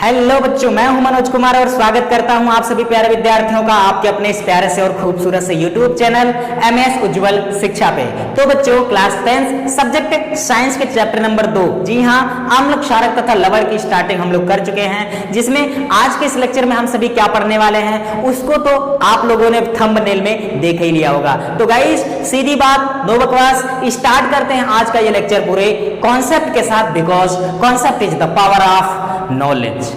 Hello बच्चों, मैं हूं मनोज कुमार और स्वागत करता हूं आप सभी प्यारे विद्यार्थियों का आपके अपने इस प्यारे से और खूबसूरत से यूट्यूब चैनल एमएस उज्जवल शिक्षा पे। तो बच्चों, क्लास 10 सब्जेक्ट साइंस के चैप्टर नंबर 2, जी हां, अम्ल, क्षारक तथा लवण की स्टार्टिंग हम लोग कर चुके हैं, जिसमें आज के इस लेक्चर में हम सभी क्या पढ़ने वाले हैं उसको तो आप लोगों ने थंबनेल में देख ही लिया होगा। तो गाइस, सीधी बात, नो बकवास, स्टार्ट करते हैं आज का ये लेक्चर पूरे कॉन्सेप्ट के साथ, because concept is the power of knowledge.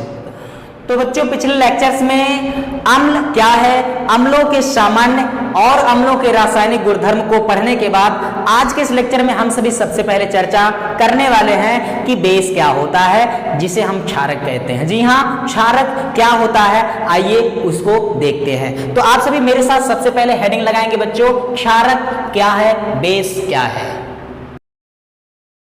तो बच्चों, पिछले लेक्चर्स में अम्ल क्या है, अम्लों के सामान्य और अम्लों के रासायनिक गुणधर्म को पढ़ने के बाद आज के इस लेक्चर में हम सभी सबसे पहले चर्चा करने वाले हैं कि बेस क्या होता है, जिसे हम क्षारक कहते हैं। जी हां, क्षारक क्या होता है, आइए उसको देखते हैं। तो आप सभी मेरे साथ सबसे पहले हेडिंग लगाएंगे बच्चों, क्षारक क्या है, बेस क्या है।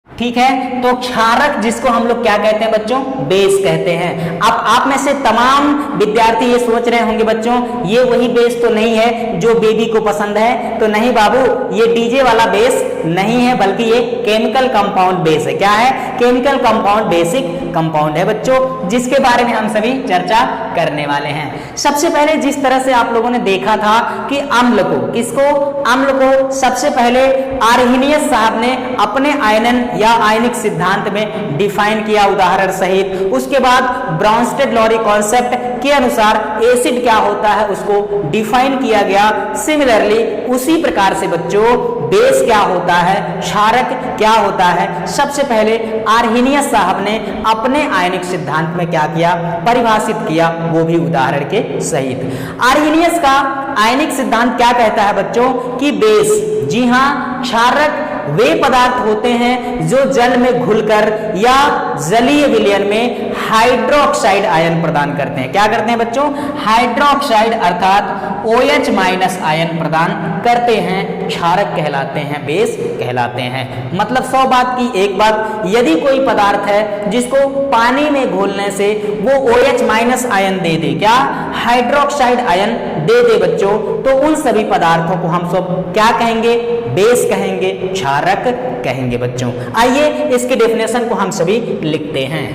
ठीक है, तो क्षारक जिसको हम लोग क्या कहते हैं बच्चों, बेस कहते हैं। अब आप में से तमाम विद्यार्थी ये सोच रहे होंगे बच्चों, ये वही बेस तो नहीं है जो बेबी को पसंद है। तो नहीं बाबू, ये डीजे वाला बेस नहीं है, बल्कि ये केमिकल कंपाउंड बेस है। क्या है? केमिकल कंपाउंड, बेसिक कंपाउंड है बच्चों, जिसके बारे में हम सभी चर्चा करने वाले हैं। सबसे पहले जिस तरह से आप लोगों ने देखा था कि अम्ल को, किसको, अम्ल को सबसे पहले आर्हेनियस साहब ने अपने आयनन या आयनिक सिद्धांत में डिफाइन किया उदाहरण सहित। उसके बाद ब्राउनस्टेड-लॉरी कॉन्सेप्ट के अनुसार एसिड क्या होता है उसको डिफाइन किया गया। सिमिलरली उसी प्रकार से बच्चों बेस क्या होता है, क्षारक क्या होता है, सबसे पहले आर्हेनियस साहब ने अपने आयनिक सिद्धांत में क्या किया, परिभाषित किया, वो भी उदाहरण के सहित। आर्हेनियस का आयनिक सिद्धांत क्या कहता है बच्चों कि बेस, जी हां, क्षारक वे पदार्थ होते हैं जो जल में घुलकर या जलीय विलयन में हाइड्रोक्साइड आयन प्रदान करते हैं। क्या करते हैं बच्चों? हाइड्रोक्साइड अर्थात OH माइनस आयन प्रदान करते हैं, क्षारक कहलाते हैं, बेस कहलाते हैं। मतलब 100 बात की एक बात, यदि कोई पदार्थ है जिसको पानी में घोलने से वो OH माइनस आयन दे दे, क्या, हाइड्रोक्साइड आयन दे दे बच्चों, तो उन सभी पदार्थों को हम सब क्या कहेंगे, बेस कहेंगे, क्षारक कहेंगे बच्चों। आइए इसके डेफिनेशन को हम सभी लिखते हैं।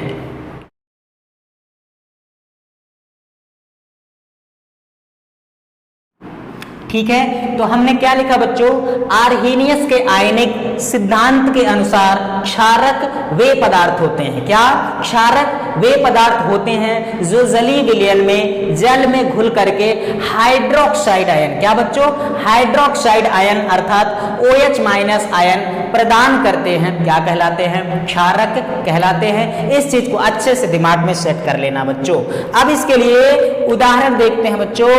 ठीक है, तो हमने क्या लिखा बच्चों, आर्हेनियस के आयनिक सिद्धांत के अनुसार क्षारक वे पदार्थ होते हैं। क्या? क्षारक वे पदार्थ होते हैं जो जलीय विलयन में जल में घुल करके हाइड्रोक्साइड आयन, क्या बच्चों, हाइड्रोक्साइड आयन अर्थात OH माइनस आयन प्रदान करते हैं। क्या कहलाते हैं? क्षारक कहलाते हैं। इस चीज को अच्छे से दिमाग में सेट कर लेना बच्चों। अब इसके लिए उदाहरण देखते हैं बच्चों,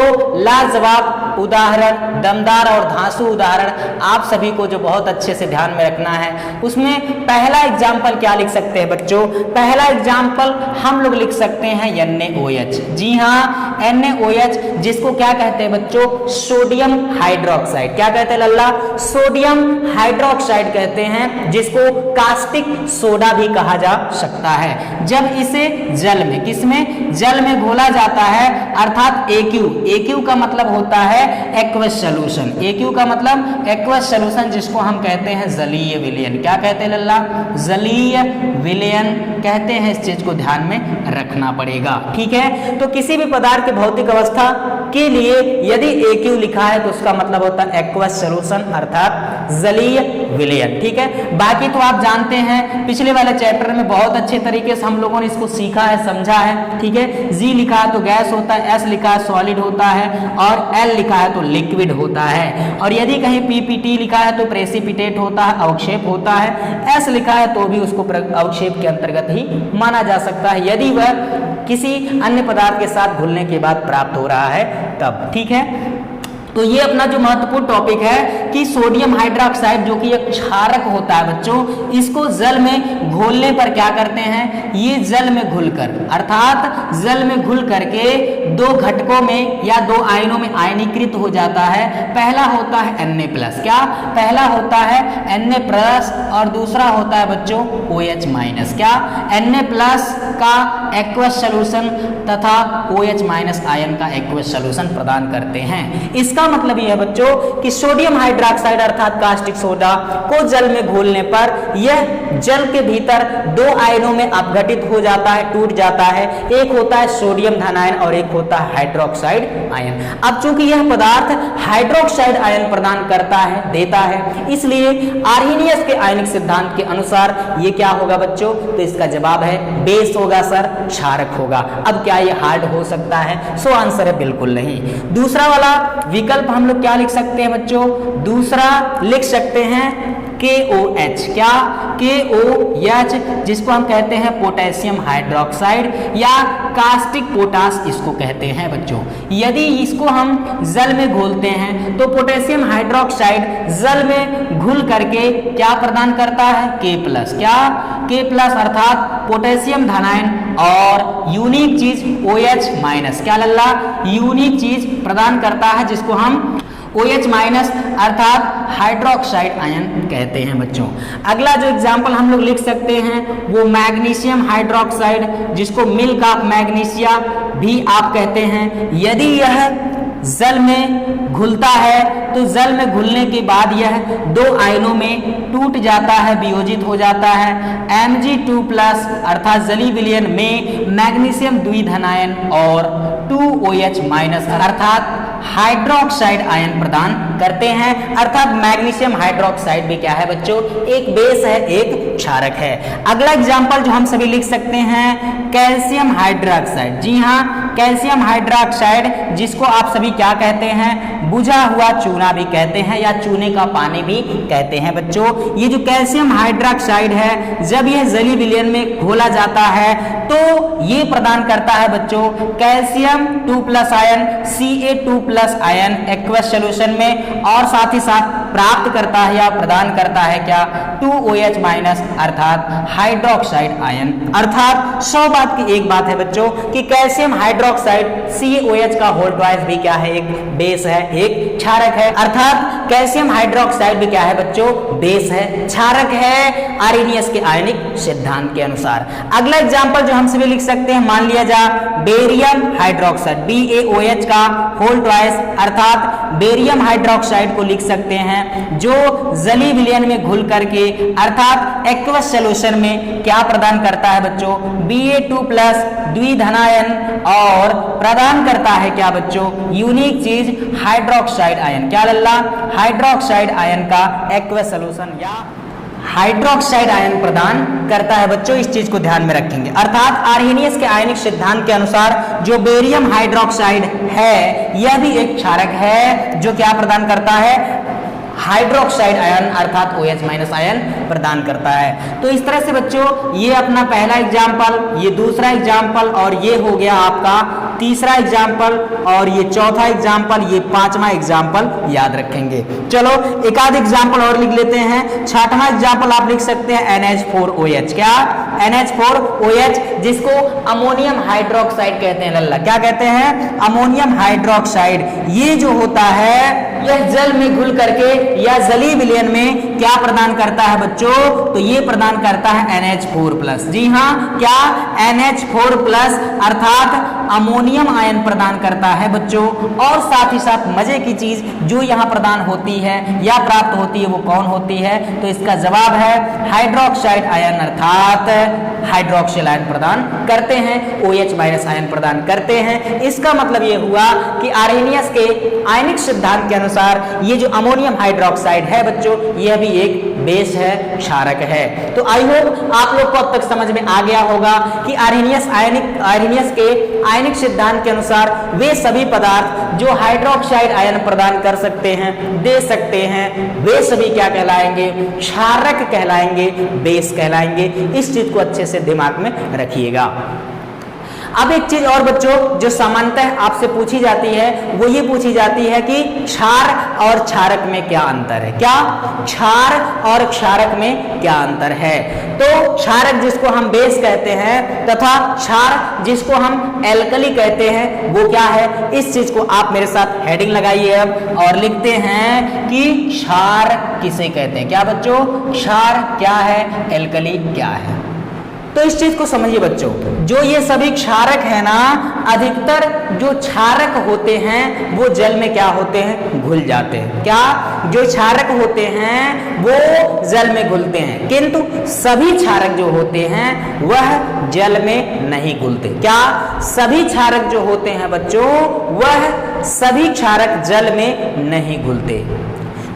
लाजवाब उदाहरण, दमदार और धांसू उदाहरण आप सभी को जो बहुत अच्छे से ध्यान में रखना है। उसमें पहला एग्जाम्पल क्या लिख सकते हैं बच्चों? पहला एग्जाम्पल हम लोग लिख सकते हैं NaOH। जी हाँ, NaOH जिसको क्या कहते हैं बच्चों, सोडियम हाइड्रोक्साइड। क्या कहते हैं लल्ला? सोडियम हाइड्रोक्साइड कहते हैं, जिसको कास्टिक सोडा भी कहा जा सकता है। जब इसे जल में, किसमें, जल में घोला जाता है, अर्थात AQ का मतलब होता है एक्वस सॉल्यूशन। AQ का मतलब एक्वस सॉल्यूशन, जिसको हम कहते हैं जलीय विलयन। क्या कहते हैं लल्ला? जलीय विलयन कहते हैं। इस चीज को ध्यान में रखना पड़ेगा। ठीक है, तो किसी भी पदार्थ के भौतिक अवस्था के लिए यदि AQ लिखा है तो उसका मतलब होता है एक्वस सॉल्यूशन अर्थात जलीय विलयन। ठीक है, बाकी तो आप जानते हैं, पिछले वाले चैप्टर में बहुत अच्छे तरीके से हम लोगों ने इसको सीखा है, समझा है। ठीक है, G लिखा है तो गैस होता है, S लिखा है सॉलिड होता है, और L लिखा है तो लिक्विड होता है, और यदि कहीं PPT लिखा है तो प्रेसिपिटेट होता है, अवक्षेप होता है। S लिखा है तो भी उसको अवक्षेप के अंतर्गत ही माना जा सकता है, यदि वह किसी अन्य पदार्थ के साथ घुलने के बाद प्राप्त हो रहा है तब। ठीक है, तो ये अपना जो महत्वपूर्ण टॉपिक है कि सोडियम हाइड्रोक्साइड जो कि एक क्षारक होता है बच्चों, इसको जल में घोलने पर क्या करते हैं, ये जल में घुलकर, अर्थात जल में घुल करके दो घटकों में या दो आयनों में आयनीकृत हो जाता है। पहला होता है Na+, क्या, पहला होता है Na+ और दूसरा होता है बच्चों OH-, क्या, Na+ का एक्वस सॉल्यूशन तथा OH- आयन का एक्वस सॉल्यूशन प्रदान करते हैं। इसका इसका मतलब यह है बच्चों कि सोडियम हाइड्रोक्साइड अर्थात कास्टिक सोडा को जल में घोलने पर यह जल के भीतर दो आयनों में अपघटित हो जाता है, टूट जाता है। एक होता है सोडियम धन आयन और एक होता है हाइड्रोक्साइड आयन। अब चूंकि यह पदार्थ हाइड्रोक्साइड आयन प्रदान करता है, देता है, इसलिए आर्हेनियस के आयनिक सिद्धांत के अनुसार ये क्या होगा बच्चों? तो इसका जवाब है बेस होगा सर, क्षारक होगा। अब क्या ये हार्ड हो सकता है? सो आंसर है बिल्कुल नहीं। दूसरा वाला विकल्प हम लोग क्या लिख सकते हैं बच्चों? दूसरा लिख सकते हैं KOH। क्या? KOH, जिसको हम कहते हैं पोटेशियम हाइड्रोक्साइड या कास्टिक पोटाश इसको कहते हैं बच्चों। यदि इसको हम जल में घोलते हैं तो पोटेशियम हाइड्रोक्साइड जल में घुल करके क्या प्रदान करता है? K+। क्या? K+ अर्थात पोटेशियम धनायन और यूनिक चीज OH-। क्या लल्ला? यूनिक चीज प्रदान करता है जिसको हम OH- अर्थात हाइड्रोक्साइड आयन कहते हैं बच्चों। अगला जो एग्जाम्पल हम लोग लिख सकते हैं वो मैग्नीशियम हाइड्रोक्साइड, जिसको मिल्क ऑफ मैग्नीशिया भी आप कहते हैं। यदि यह जल में घुलता है तो जल में घुलने के बाद यह दो आयनों में टूट जाता है, वियोजित हो जाता है। Mg2+ अर्थात जलीय विलयन में मैग्नीशियम द्विधनायन और 2OH- अर्थात हाइड्रोक्साइड आयन प्रदान करते हैं। अर्थात मैग्नीशियम हाइड्रोक्साइड भी क्या है बच्चों? एक बेस है, एक क्षारक है। अगला एग्जांपल जो हम सभी लिख सकते हैं कैल्शियम हाइड्रोक्साइड। जी हाँ, कैल्शियम हाइड्रोक्साइड, जिसको आप सभी क्या कहते हैं? बुझा हुआ चूना भी कहते हैं या चूने का पानी भी कहते हैं बच्चों। ये जो कैल्शियम हाइड्रोक्साइड है, जब यह जलीय विलयन में घोला जाता है तो ये प्रदान करता है बच्चों calcium 2+ ion, Ca2+ ion aqueous solution में, और साथ ही साथ प्राप्त करता है या प्रदान करता है क्या? 2OH- अर्थात हाइड्रोक्साइड आयन। अर्थात 100 बात की एक बात है बच्चों कि कैल्शियम हाइड्रोक्साइड CaOH का होल ट्वाइस भी क्या है? एक बेस है, एक क्षारक है। अर्थात कैल्शियम हाइड्रोक्साइड भी क्या है बच्चों? बेस है, क्षारक है आर्हेनियस के आयनिक सिद्धांत के अनुसार। अगला एग्जांपल जो हम सभी लिख सकते हैं, मान लिया जा बेरियम हाइड्रोक्साइड, BaOH का होल ट्वाइस अर्थात बेरियम हाइड्रोक्साइड को लिख सकते हैं, जो जलीय विलयन में घुल करके अर्थात एक्वस सॉल्यूशन में क्या प्रदान करता है बच्चों? Ba2+ द्विधनायन और प्रदान करता है क्या बच्चों? यूनिक चीज हाइड्रोक्साइड आयन। क्या लल्ला? हाइड्रोक्साइड आयन का एक्वस सॉल्यूशन या हाइड्रोक्साइड आयन प्रदान करता है बच्चों। इस चीज को ध्यान में रखेंगे। अर्थात आर्हेनियस के आयनिक सिद्धांत के अनुसार जो बेरियम हाइड्रोक्साइड है यह भी एक क्षारक है जो क्या प्रदान करता है? हाइड्रोक्साइड आयन अर्थात OH- आयन प्रदान करता है। तो इस तरह से बच्चों ये अपना पहला एग्जाम्पल, ये दूसरा एग्जाम्पल और ये हो गया आपका तीसरा एग्जाम्पल और ये चौथा एग्जाम्पल, ये पांचवा एग्जाम्पल याद रखेंगे। चलो एक आध एग्जाम्पल और लिख लेते हैं। छठवां एग्जाम्पल आप लिख सकते हैं NH4OH। क्या? NH4OH, जिसको अमोनियम हाइड्रोक्साइड कहते हैं लल्ला। क्या कहते हैं? Ammonium hydroxide. ये जो होता है यह जल में घुल करके या जलीय विलयन में क्या प्रदान करता है बच्चों? तो ये प्रदान करता है NH4+। जी हाँ, क्या? NH4+ अर्थात अमोनियम आयन प्रदान करता है बच्चों। और साथ ही साथ मजे की चीज जो यहाँ प्रदान होती है या प्राप्त होती है वो कौन होती है? तो इसका जवाब है हाइड्रोक्साइड आयन अर्थात हाइड्रोक्सिल आयन प्रदान करते हैं, OH- आयन प्रदान करते हैं। इसका मतलब ये हुआ कि आर्हेनियस के आयनिक सिद्धांत के अनुसार ये जो अमोनियम हाइड्रोक्साइड है बच्चों यह भी एक बेस है, क्षारक है। तो आई होप आप लोग को अब तक समझ में आ गया होगा कि आर्हेनियस के आयनिक सिद्धांत के अनुसार वे सभी पदार्थ जो हाइड्रोक्साइड आयन प्रदान कर सकते हैं, दे सकते हैं, वे सभी क्या कहलाएंगे? क्षारक कहलाएंगे, बेस कहलाएंगे। इस चीज को अच्छे से दिमाग में रखिएगा। अब एक चीज और बच्चों जो सामान्यतः आपसे पूछी जाती है वो ये पूछी जाती है कि क्षार और क्षारक में क्या अंतर है? क्या? क्षार और क्षारक में क्या अंतर है? तो क्षारक जिसको हम बेस कहते हैं तथा क्षार जिसको हम एल्कली कहते हैं वो क्या है? इस चीज को आप मेरे साथ हेडिंग लगाइए अब और लिखते हैं कि क्षार किसे कहते हैं? क्या बच्चों? क्षार क्या है? एल्कली क्या है? तो इस चीज को समझिए बच्चों, जो ये सभी क्षारक है ना, अधिकतर जो क्षारक होते हैं वो जल में क्या होते हैं, घुल जाते हैं। क्या, जो क्षारक होते हैं वो जल में घुलते हैं, किंतु सभी क्षारक जो होते हैं वह जल में नहीं घुलते। क्या, सभी क्षारक जो होते हैं बच्चों, वह सभी क्षारक जल में नहीं घुलते।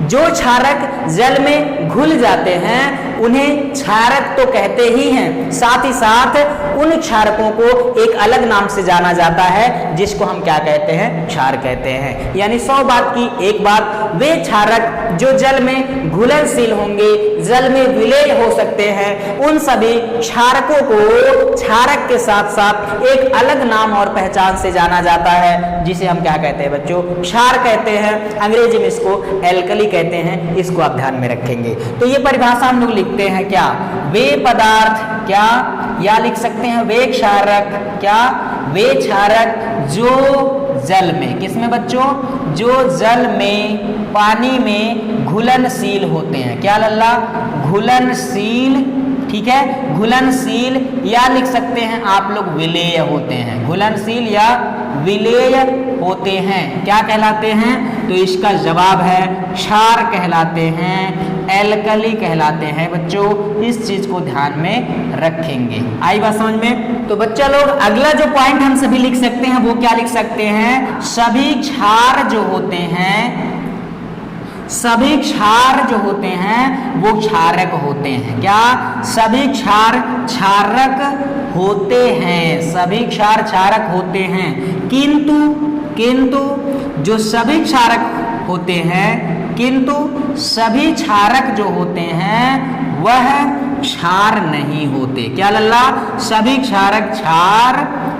जो क्षारक जल में घुल जाते हैं उन्हें क्षारक तो कहते ही हैं, साथ ही साथ उन क्षारकों को एक अलग नाम से जाना जाता है जिसको हम क्या कहते हैं, क्षार कहते हैं। यानी 100 बात की एक बात, वे क्षारक जो जल में घुलनशील होंगे, जल में विलय हो सकते हैं, उन सभी क्षारकों को क्षारक के साथ साथ एक अलग नाम और पहचान से जाना जाता है जिसे हम क्या कहते हैं बच्चों, क्षार कहते हैं। अंग्रेजी में इसको एल्कली कहते हैं, इसको आप ध्यान में रखेंगे। तो ये परिभाषा हम लोग लिखते हैं क्या, वे पदार्थ, क्या या लिख सकते हैं वे क्षारक, क्या वे क्षारक जो जल में, किसमें बच्चों, जो जल में, पानी में घुलनशील होते हैं। क्या लल्ला, घुलनशील, ठीक है, घुलनशील या लिख सकते हैं आप लोग विलेय होते हैं। घुलनशील या विलेय होते हैं क्या कहलाते हैं, तो इसका जवाब है क्षार कहलाते हैं, एल्कली कहलाते हैं बच्चों। इस चीज को ध्यान में रखेंगे। आई बात समझ में। तो बच्चा लोग अगला जो पॉइंट हम सभी लिख सकते हैं वो क्या लिख सकते हैं, सभी क्षार जो होते हैं, सभी क्षार जो होते हैं वो क्षारक होते हैं। क्या, सभी क्षार क्षारक होते हैं, सभी क्षार क्षारक होते हैं, किंतु जो सभी क्षारक होते हैं, किंतु सभी क्षारक जो होते हैं वह क्षार नहीं होते। क्या लल्ला, सभी क्षारक क्षार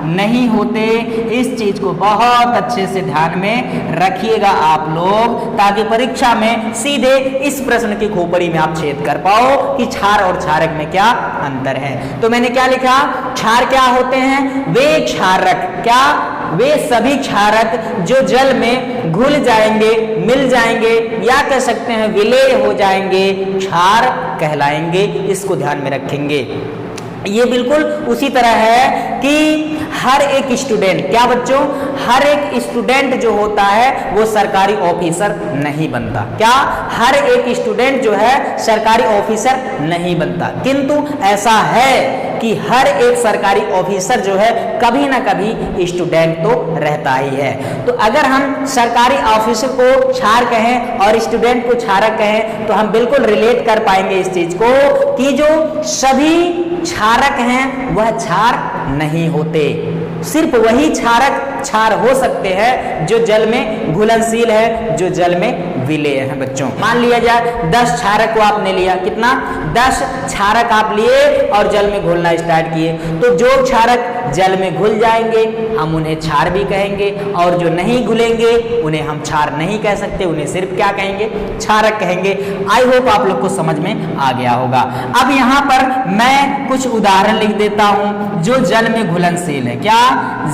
नहीं होते। इस चीज को बहुत अच्छे से ध्यान में रखिएगा आप लोग, ताकि परीक्षा में सीधे इस प्रश्न की खोपड़ी में आप छेद कर पाओ कि क्षार और क्षारक में क्या अंतर है। तो मैंने क्या लिखा, क्षार क्या होते हैं, वे क्षारक, क्या वे सभी क्षारक जो जल में घुल जाएंगे, मिल जाएंगे, या कह सकते हैं विलेय हो जाएंगे, क्षार कहलाएंगे। इसको ध्यान में रखेंगे। ये बिल्कुल उसी तरह है कि हर एक स्टूडेंट, क्या बच्चों, हर एक स्टूडेंट जो होता है वो सरकारी ऑफिसर नहीं बनता। क्या, हर एक स्टूडेंट जो है सरकारी ऑफिसर नहीं बनता, किंतु ऐसा है कि हर एक सरकारी ऑफिसर जो है कभी ना कभी स्टूडेंट तो रहता ही है। तो अगर हम सरकारी ऑफिसर को क्षार कहें और स्टूडेंट को क्षारक कहें तो हम बिल्कुल रिलेट कर पाएंगे इस चीज को कि जो सभी क्षारक हैं वह क्षार नहीं होते, सिर्फ वही क्षारक क्षार हो सकते हैं जो जल में घुलनशील है, जो जल में विलेय है। बच्चों मान लिया जाए 10 क्षारक को आपने लिया, कितना, 10 क्षारक आप लिए और जल में घुलना स्टार्ट किए, तो जो क्षारक जल में घुल जाएंगे हम उन्हें क्षार भी कहेंगे, और जो नहीं घुलेंगे उन्हें हम क्षार नहीं कह सकते, उन्हें सिर्फ क्या कहेंगे, क्षारक कहेंगे। आई होप आप लोग को समझ में आ गया होगा। अब यहाँ पर मैं कुछ उदाहरण लिख देता हूं जो जल में घुलनशील है। क्या,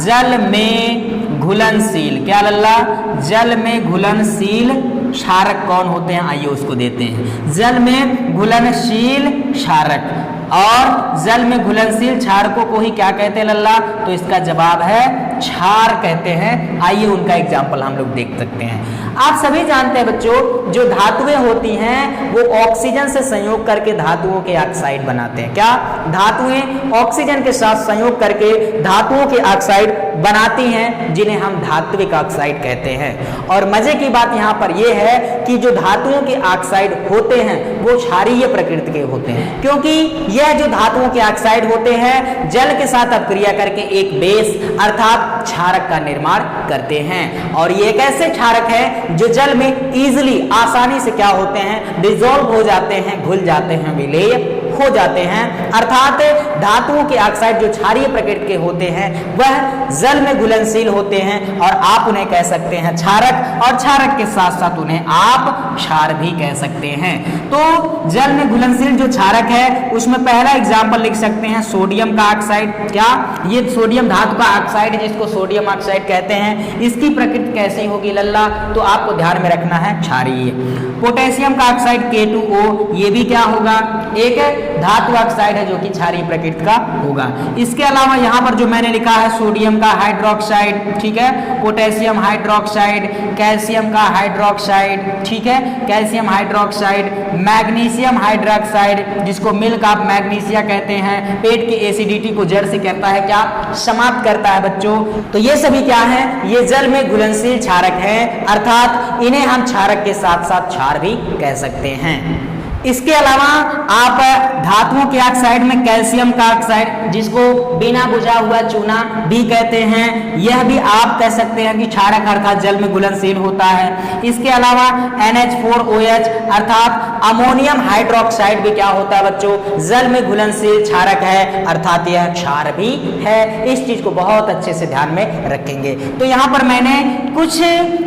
जल में घुलनशील, क्या लल्ला, जल में घुलनशील क्षारक कौन होते हैं, आइए उसको देते हैं। जल में घुलनशील क्षारक, और जल में घुलनशील क्षारकों को ही क्या कहते हैं लल्ला, तो इसका जवाब है क्षार कहते हैं। आइए उनका एग्जाम्पल हम लोग देख सकते हैं। आप सभी जानते हैं बच्चों, जो धातुएं होती हैं वो ऑक्सीजन से संयोग करके धातुओं के ऑक्साइड बनाते हैं। क्या, धातुएं ऑक्सीजन के साथ संयोग करके धातुओं के ऑक्साइड बनाती हैं, जिन्हें हम धात्विक ऑक्साइड कहते हैं। और मजे की बात यहाँ पर यह है कि जो धातुओं के ऑक्साइड होते हैं वो क्षारीय प्रकृति के होते हैं, क्योंकि यह जो धातुओं के ऑक्साइड होते हैं जल के साथ अपक्रिया करके एक बेस अर्थात क्षारक का निर्माण करते हैं। और ये एक ऐसे क्षारक है जो जल में इजीली, आसानी से क्या होते हैं, डिसॉल्व हो जाते हैं, घुल जाते हैं, विलेय हो जाते हैं। अर्थात धातुओं के ऑक्साइड जो क्षारीय प्रकृति के होते हैं वह जल में घुलनशील होते हैं, और आप उन्हें कह सकते हैं क्षारक, और क्षारक के साथ साथ उन्हें आप क्षार भी कह सकते हैं। तो जल में घुलनशील जो क्षारक है उसमें पहला एग्जाम्पल लिख सकते हैं सोडियम का ऑक्साइड। क्या, ये सोडियम धातु का ऑक्साइड जिसको सोडियम ऑक्साइड कहते हैं, इसकी प्रकृति कैसी होगी लल्ला, तो आपको ध्यान में रखना है क्षारीय। पोटेशियम का ऑक्साइड K2O, ये भी क्या होगा, एक धातु ऑक्साइड है जो कि क्षारीय प्रकृति का होगा। इसके अलावा यहाँ पर जो मैंने लिखा है सोडियम का हाइड्रोक्साइड, ठीक है, पोटेशियम हाइड्रोक्साइड, कैल्शियम का हाइड्रोक्साइड, ठीक है, कैल्शियम हाइड्रोक्साइड, मैग्नीशियम हाइड्रोक्साइड जिसको मिल्क ऑफ मैग्नीशिया कहते हैं, पेट की एसिडिटी को जड़ से कहता है क्या, समाप्त करता है बच्चों। तो ये सभी क्या है, ये जल में घुलनशील क्षारक है, अर्थात इन्हें हम क्षारक के साथ साथ क्षार भी कह सकते हैं। इसके अलावा आप धातुओं के ऑक्साइड में कैल्शियम का ऑक्साइड जिसको बिना बुझा हुआ चूना भी कहते हैं, यह भी आप कह सकते हैं कि क्षारक अर्थात जल में घुलनशील होता है। इसके अलावा NH4OH अर्थात अमोनियम हाइड्रोक्साइड भी क्या होता है बच्चों, जल में घुलनशील क्षारक है, अर्थात यह क्षार भी है। इस चीज को बहुत अच्छे से ध्यान में रखेंगे। तो यहाँ पर मैंने कुछ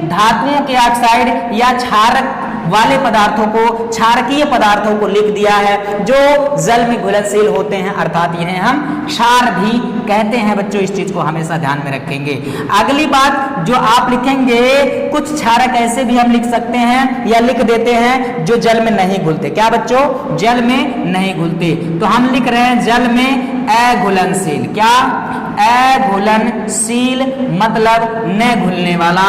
धातुओं के ऑक्साइड या क्षारक वाले पदार्थों को, क्षारकीय पदार्थों को लिख दिया है जो जल में घुलनशील होते हैं, अर्थात इन्हें हम क्षार भी कहते हैं बच्चों। इस चीज को हमेशा ध्यान में रखेंगे। अगली बात जो आप लिखेंगे, कुछ क्षारक ऐसे भी हम लिख सकते हैं या लिख देते हैं जो जल में नहीं घुलते। क्या बच्चों, जल में नहीं घुलते। तो हम लिख रहे हैं जल में अघुलनशील। क्या, अघुलनशील मतलब न घुलने वाला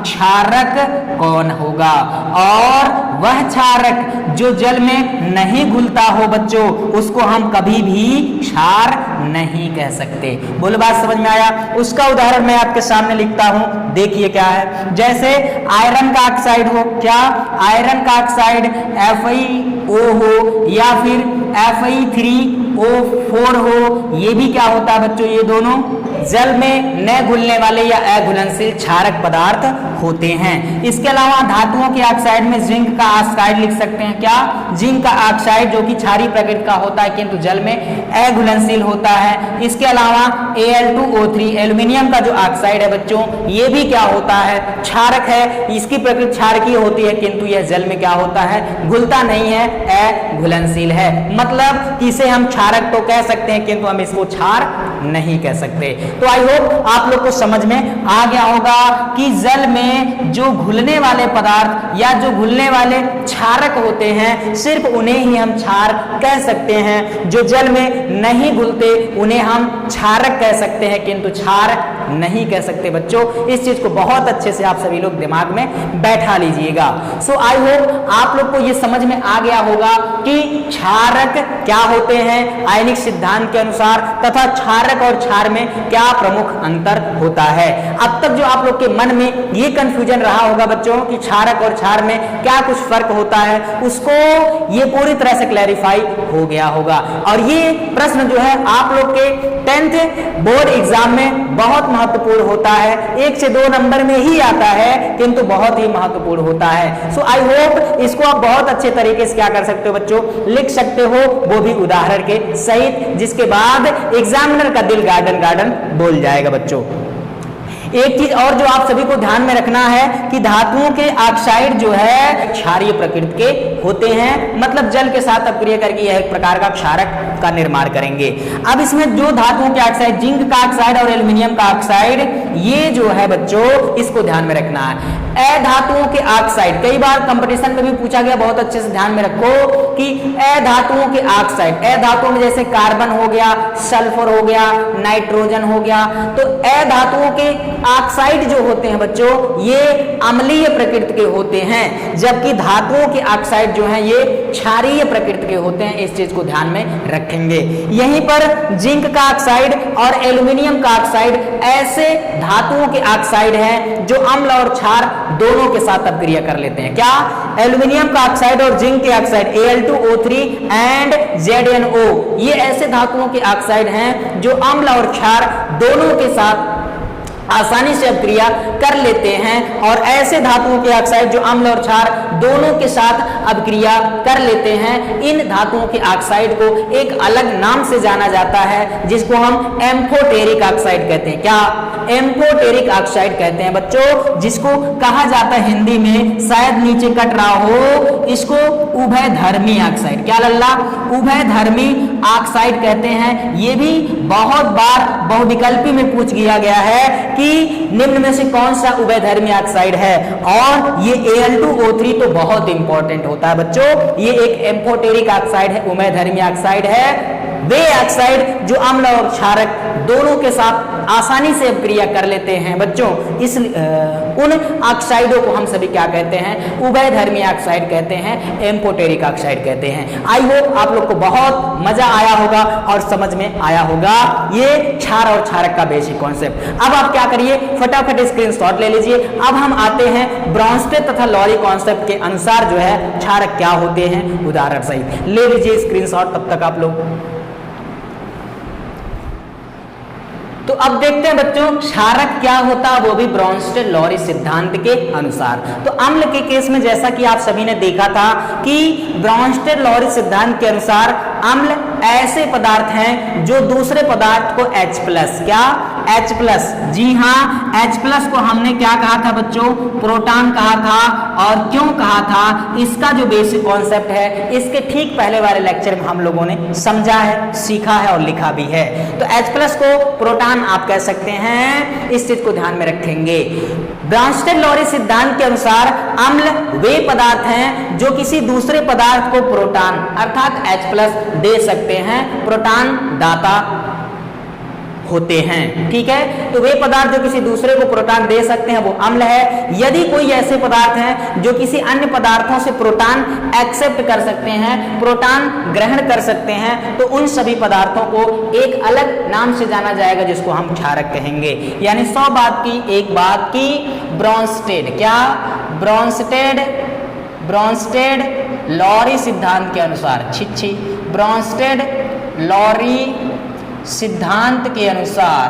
क्षारक कौन होगा, और वह क्षारक जो जल में नहीं घुलता हो बच्चों उसको हम कभी भी क्षार नहीं कह सकते। बोलो बात समझ में आया। उसका उदाहरण मैं आपके सामने लिखता हूं, देखिए क्या है। जैसे आयरन का ऑक्साइड हो, क्या, आयरन का ऑक्साइड FeO हो या फिर Fe3O4 हो, ये भी क्या होता है बच्चों, ये दोनों जल में न घुलने वाले या अघुलनशील क्षारक पदार्थ होते हैं। इसके अलावा धातुओं के ऑक्साइड में जिंक का ऑक्साइड लिख सकते हैं। क्या, जिंक का ऑक्साइड जो कि क्षारीय प्रकृति का होता है किंतु जल में अघुलनशील होता है। इसके अलावा Al2O3 एल्यूमिनियम का जो ऑक्साइड है बच्चों, ये भी क्या होता है, क्षारक है। इसकी प्रकृति क्षारकीय होती है किंतु यह जल में क्या होता है, घुलता नहीं है, अघुलनशील है। मतलब इसे हम क्षारक तो कह सकते हैं किंतु हम इसको क्षार नहीं कह सकते। तो आई होप आप लोग को समझ में आ गया होगा कि जल में जो घुलने वाले पदार्थ या जो घुलने वाले क्षारक होते हैं सिर्फ उन्हें ही हम क्षार कह सकते हैं। जो जल में नहीं घुलते उन्हें हम क्षारक कह सकते हैं किंतु क्षार नहीं कह सकते बच्चों। इस चीज को बहुत अच्छे से आप सभी लोग दिमाग में बैठा लीजिएगा। सो आई होप आप लोग को ये समझ में आ गया होगा कि क्षारक क्या होते हैं आयनिक सिद्धांत के अनुसार, तथा क्षारक और क्षार में क्या प्रमुख अंतर होता है। अब तक जो आप लोग के मन में ये कंफ्यूजन रहा होगा बच्चों कि क्षारक और क्षार में क्या कुछ फर्क होता है, उसको ये पूरी तरह से क्लैरिफाई हो गया होगा। और ये प्रश्न जो है आप लोग के 10th बोर्ड एग्जाम में बहुत महत्वपूर्ण होता है। 1 से 2 नंबर में ही आता है किंतु बहुत ही महत्वपूर्ण होता है। सो आई होप इसको आप बहुत अच्छे तरीके से क्या कर सकते हो बच्चों, लिख सकते हो, वो भी उदाहरण के सहित, जिसके बाद एग्जामिनर का दिल गार्डन गार्डन बोल जाएगा बच्चों। एक चीज और जो आप सभी को ध्यान में रखना है कि धातुओं के ऑक्साइड जो है क्षारीय प्रकृति के होते हैं, मतलब जल के साथ अपक्रिया करके यह एक प्रकार का क्षारक का निर्माण करेंगे। अब इसमें जो धातुओं के ऑक्साइड, जिंक का ऑक्साइड और एल्यूमिनियम का ऑक्साइड, ये जो है बच्चों इसको ध्यान में रखना है। अधातुओं के ऑक्साइड कई बार कंपटीशन में भी पूछा गया, बहुत अच्छे से ध्यान में रखो कि अधातुओं के ऑक्साइड, अधातुओं में जैसे कार्बन हो गया, सल्फर हो गया, नाइट्रोजन हो गया, तो अधातुओं के ऑक्साइड जो होते हैं बच्चों ये अम्लीय प्रकृति के होते हैं, जबकि धातुओं के ऑक्साइड जो हैं ये क्षारीय प्रकृति के होते हैं। इस चीज को ध्यान में रखेंगे। यहीं पर जिंक का ऑक्साइड और एल्यूमिनियम का ऑक्साइड ऐसे धातुओं के ऑक्साइड हैं जो अम्ल और क्षार दोनों के साथ अपक्रिया कर लेते हैं। क्या, एल्यूमिनियम का ऑक्साइड और जिंक के ऑक्साइड Al2O3 एंड ZnO, ये ऐसे धातुओं के ऑक्साइड हैं जो अम्ल और क्षार दोनों के साथ आसानी से अपक्रिया कर लेते हैं, और ऐसे धातुओं के ऑक्साइड जो अम्ल और क्षार दोनों के साथ अपक्रिया कर लेते हैं, इन धातुओं के ऑक्साइड को एक अलग नाम से जाना जाता है जिसको हम एम्फोटेरिक ऑक्साइड कहते हैं। क्या, एम्फोटेरिक ऑक्साइड कहते हैं बच्चों, जिसको कहा जाता है हिंदी में, शायद नीचे कट रहा हो, इसको उभयधर्मी ऑक्साइड। क्या लल्ला, उभयधर्मी ऑक्साइड कहते हैं। ये भी बहुत बार बहुविकल्पी में पूछ लिया गया है कि निम्न में से कौन सा उभयधर्मी ऑक्साइड है, और ये Al2O3 तो बहुत इंपॉर्टेंट होता है बच्चों, ये एक एम्फोटेरिक ऑक्साइड है, उभयधर्मी ऑक्साइड है। वे ऑक्साइड जो अम्ल और क्षारक दोनों के साथ आसानी से अपक्रिया कर लेते हैं बच्चों, इस उन ऑक्साइडों को हम सभी क्या कहते हैं, उभयधर्मी ऑक्साइड कहते हैं, एम्फोटेरिक ऑक्साइड कहते हैं। आई होप आप लोग को बहुत मजा आया होगा और समझ में आया होगा ये क्षार और क्षारक का बेसिक कॉन्सेप्ट। अब आप क्या करिए, फटाफट स्क्रीनशॉट ले लीजिए। अब हम आते हैं ब्रॉन्स्टेड तथा लॉरी कॉन्सेप्ट के अनुसार जो है क्षारक क्या होते हैं उदाहरण सहित। ले लीजिए स्क्रीनशॉट तब तक आप लोग। तो अब देखते हैं बच्चों क्षारक क्या होता है, वो भी ब्रॉन्स्टेड लॉरी सिद्धांत के अनुसार। तो अम्ल के केस में जैसा कि आप सभी ने देखा था कि ब्रॉन्स्टेड लॉरी सिद्धांत के अनुसार अम्ल ऐसे पदार्थ हैं जो दूसरे पदार्थ को H+ क्या H+, जी हाँ H+ को हमने क्या कहा था बच्चों, प्रोटॉन कहा था। और क्यों कहा था, इसका जो बेसिक कॉन्सेप्ट है इसके ठीक पहले वाले लेक्चर में हम लोगों ने समझा है, सीखा है और लिखा भी है। तो H+ को प्रोटॉन आप कह सकते हैं, इस चीज को ध्यान में रखेंगे। ब्रॉन्स्टेड लॉरी सिद्धांत के अनुसार अम्ल वे पदार्थ हैं जो किसी दूसरे पदार्थ को प्रोटॉन अर्थात H+ दे सकते हैं, प्रोटॉन दाता होते हैं, ठीक है। तो वे पदार्थ जो किसी दूसरे को प्रोटॉन दे सकते हैं वो अम्ल है। यदि कोई ऐसे पदार्थ हैं जो किसी अन्य पदार्थों से प्रोटॉन एक्सेप्ट कर सकते हैं, प्रोटॉन ग्रहण कर सकते हैं, तो उन सभी पदार्थों को एक अलग नाम से जाना जाएगा जिसको हम क्षारक कहेंगे। यानी 100 बात की एक बात की, ब्रॉन्स्टेड क्या, ब्रॉन्स्टेड लॉरी सिद्धांत के अनुसार, ब्रॉन्स्टेड लॉरी सिद्धांत के अनुसार,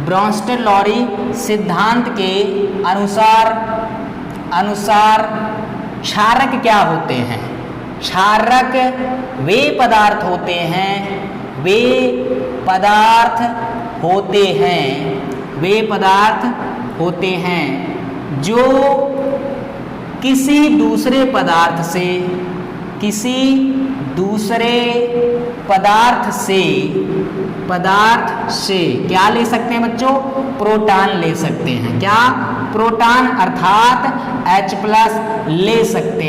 ब्रॉन्स्टेड लॉरी सिद्धांत के अनुसार क्षारक क्या होते हैं, क्षारक वे पदार्थ होते हैं, वे पदार्थ होते हैं जो किसी दूसरे पदार्थ से क्या ले सकते हैं बच्चों, प्रोटॉन ले सकते हैं, क्या प्रोटॉन अर्थात H+ ले सकते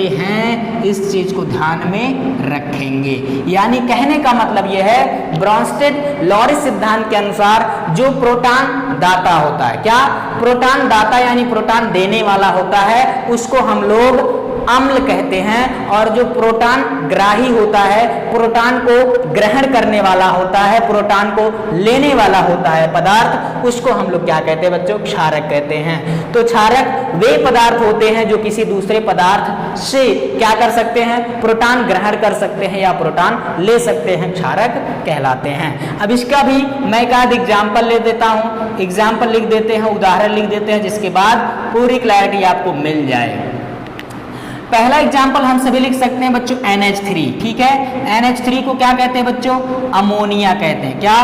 हैं, इस चीज को ध्यान में रखेंगे। यानी कहने का मतलब यह है ब्रॉन्स्टेड लॉरी सिद्धांत के अनुसार जो प्रोटॉन दाता होता है, क्या प्रोटॉन दाता यानी प्रोटॉन देने वाला होता है, उसको हम लोग अम्ल कहते हैं। और जो प्रोटॉन ग्राही होता है, प्रोटॉन को ग्रहण करने वाला होता है, प्रोटॉन को लेने वाला होता है पदार्थ, उसको हम लोग क्या कहते हैं बच्चों, क्षारक कहते हैं। तो क्षारक वे पदार्थ होते हैं जो किसी दूसरे पदार्थ से क्या कर सकते हैं, प्रोटॉन ग्रहण कर सकते हैं या प्रोटॉन ले सकते हैं, क्षारक कहलाते हैं। अब इसका भी मैं एक आध एग्जाम्पल ले देता हूं, एग्जाम्पल लिख देते हैं, उदाहरण लिख देते हैं, जिसके बाद पूरी क्लैरिटी आपको मिल जाए। पहला एग्जाम्पल हम सभी लिख सकते हैं बच्चों NH3, ठीक है। NH3 को क्या कहते हैं बच्चों, अमोनिया कहते हैं, क्या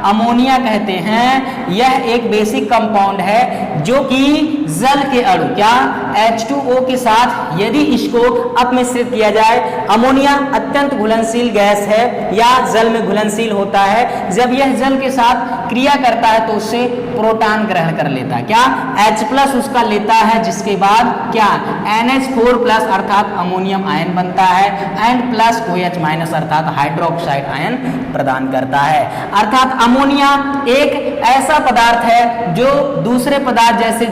अमोनिया कहते हैं। यह एक बेसिक कंपाउंड है जो कि जल के अणु क्या H2O के साथ यदि इसको अपमिश्रित किया जाए, अमोनिया अत्यंत घुलनशील गैस है या जल में घुलनशील होता है, जब यह जल के साथ क्रिया करता है तो उससे प्रोटॉन ग्रहण कर लेता है, क्या H+ उसका लेता है, जिसके बाद क्या NH4+ अर्थात अमोनियम आयन बनता है, एंड प्लस OH- अर्थात हाइड्रोक्साइड आयन प्रदान करता है। अर्थात अमोनिया एक ऐसा पदार्थ है जो दूसरे पदार्थ जैसे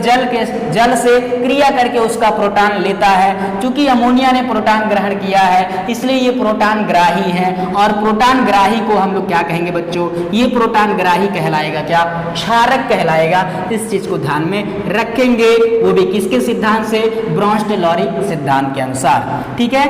जल से क्रिया करके उसका प्रोटॉन लेता है। चूंकि अमोनिया ने प्रोटॉन ग्रहण किया है इसलिए ये प्रोटॉन ग्राही है, और प्रोटॉन ग्राही को हम लोग क्या कहेंगे बच्चों, ये प्रोटॉन ग्राही कहलाएगा, क्या क्षारक कहलाएगा। इस चीज को ध्यान में रखेंगे, वो भी किसके सिद्धांत से, ब्रॉन्स्टेड लॉरी सिद्धांत के अनुसार, ठीक है।